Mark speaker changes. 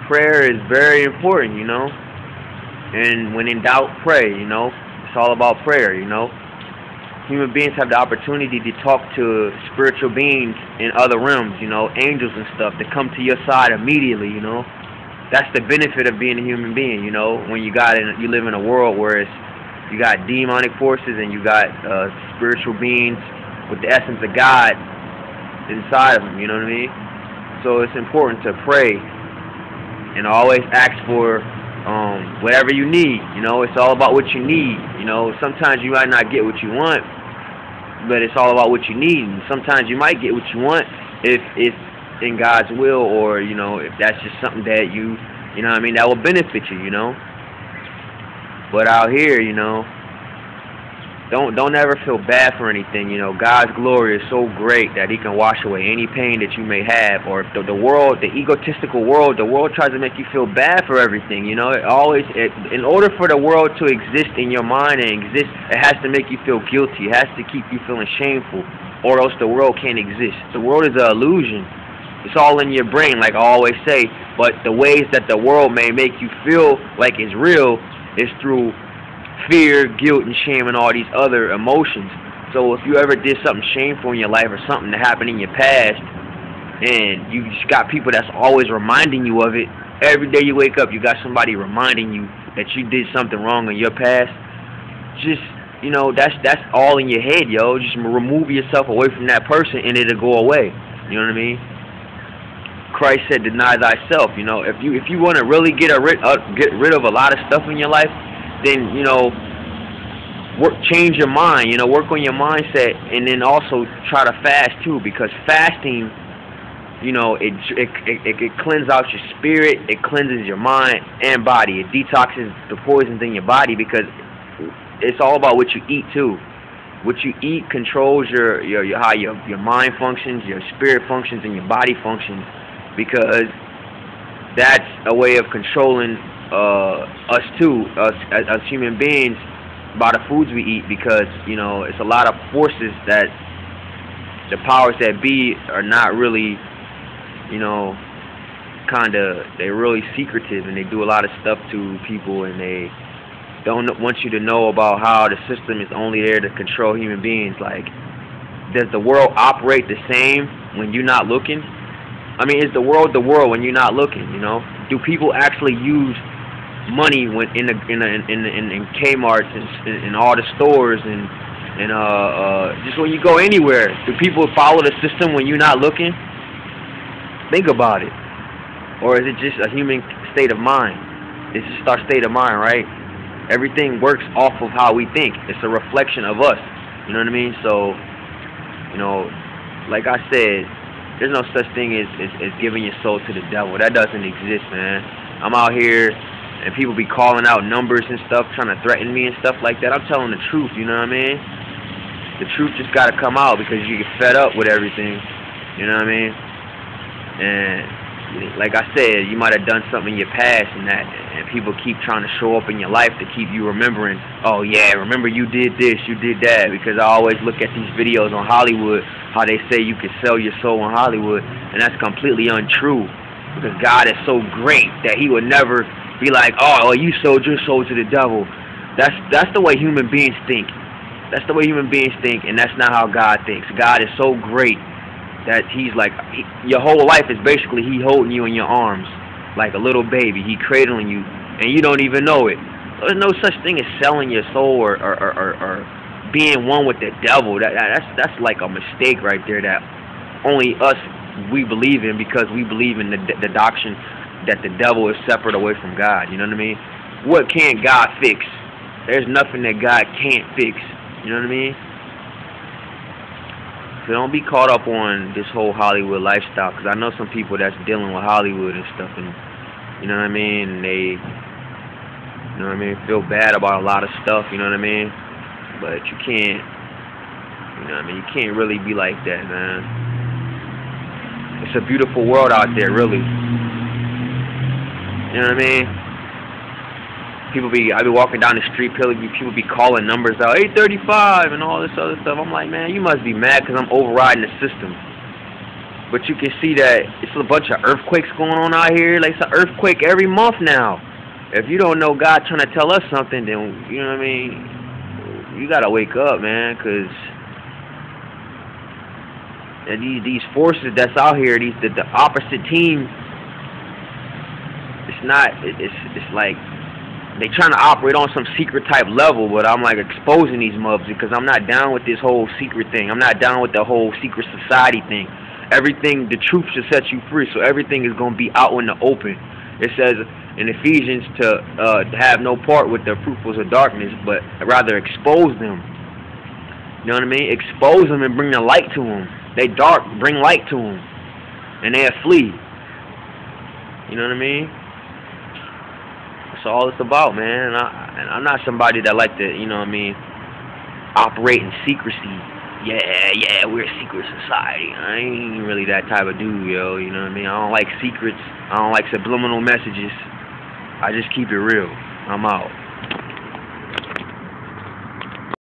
Speaker 1: prayer is very important, you know. And when in doubt, pray, you know. It's all about prayer, you know. Human beings have the opportunity to talk to spiritual beings in other realms, you know, angels and stuff that come to your side immediately, you know. That's the benefit of being a human being, you know. When you live in a world where you got demonic forces and you got spiritual beings with the essence of God inside of them, you know what I mean? So it's important to pray and always ask for whatever you need. You know, it's all about what you need. You know, sometimes you might not get what you want, but it's all about what you need. And sometimes you might get what you want if it's in God's will, or you know, if that's just something that you know what I mean, that will benefit you. You know, but out here, you know, don't ever feel bad for anything. You know, God's glory is so great that He can wash away any pain that you may have. Or if the world, the egotistical world, the world tries to make you feel bad for everything. You know, in order for the world to exist in your mind and exist, it has to make you feel guilty. It has to keep you feeling shameful, or else the world can't exist. The world is an illusion. It's all in your brain, like I always say. But the ways that the world may make you feel like it's real is through fear, guilt, and shame, and all these other emotions. So if you ever did something shameful in your life, or something that happened in your past, and you just got people that's always reminding you of it, every day you wake up, you got somebody reminding you that you did something wrong in your past. Just, you know, that's all in your head, yo. Just remove yourself away from that person, and it'll go away. You know what I mean? Christ said, "Deny thyself." You know, if you want to really get rid of a lot of stuff in your life, then, you know, change your mind, you know, work on your mindset, and then also try to fast too, because fasting, you know, it cleanses out your spirit, it cleanses your mind and body, it detoxes the poisons in your body, because it's all about what you eat too. What you eat controls how your mind functions, your spirit functions, and your body functions, because that's a way of controlling us too, as human beings, by the foods we eat, because, you know, it's a lot of forces that the powers that be are not really, you know, they're really secretive, and they do a lot of stuff to people, and they don't want you to know about how the system is only there to control human beings. Like, does the world operate the same when you're not looking? I mean, is the world when you're not looking, you know? Do people actually use money when in Kmart's and all the stores and just when you go anywhere? Do people follow the system when you're not looking? Think about it. Or is it just a human state of mind? It's just our state of mind, right? Everything works off of how we think. It's a reflection of us. You know what I mean? So, you know, like I said, there's no such thing as giving your soul to the devil. That doesn't exist, man. I'm out here, and people be calling out numbers and stuff, trying to threaten me and stuff like that. I'm telling the truth, you know what I mean? The truth just got to come out, because you get fed up with everything, you know what I mean? And like I said, you might have done something in your past, and people keep trying to show up in your life to keep you remembering, oh yeah, remember you did this, you did that. Because I always look at these videos on Hollywood, how they say you can sell your soul in Hollywood, and that's completely untrue, because God is so great that He would never be like, oh, you sold your soul to the devil. That's the way human beings think. That's the way human beings think, and that's not how God thinks. God is so great that He's like, your whole life is basically He holding you in your arms like a little baby. He cradling you, and you don't even know it. There's no such thing as selling your soul or being one with the devil. That's like a mistake right there that only we believe in, because we believe in the doctrine that the devil is separate away from God. You know what I mean? What can't God fix? There's nothing that God can't fix. You know what I mean? So don't be caught up on this whole Hollywood lifestyle, because I know some people that's dealing with Hollywood and stuff, and you know what I mean, and they, you know what I mean, feel bad about a lot of stuff, you know what I mean? But you can't, you know what I mean, you can't really be like that, man. It's a beautiful world out there, really. You know what I mean? I be walking down the street, people be calling numbers out, 835 and all this other stuff. I'm like, man, you must be mad because I'm overriding the system. But you can see that it's a bunch of earthquakes going on out here. Like, it's an earthquake every month now. If you don't know God trying to tell us something, then, you know what I mean, you gotta wake up, man, because these forces that's out here, the opposite team, it's like they trying to operate on some secret type level, but I'm like exposing these mubs because I'm not down with this whole secret thing. I'm not down with the whole secret society thing. Everything, the truth should set you free, so everything is going to be out in the open. It says in Ephesians to have no part with the fruitfuls of darkness, but rather expose them. You know what I mean? Expose them and bring the light to them. They dark, bring light to them, and they'll flee. You know what I mean? That's all it's about, man. And I'm not somebody that like to, you know what I mean, operate in secrecy. Yeah, we're a secret society. I ain't really that type of dude, yo. You know what I mean? I don't like secrets. I don't like subliminal messages. I just keep it real. I'm out.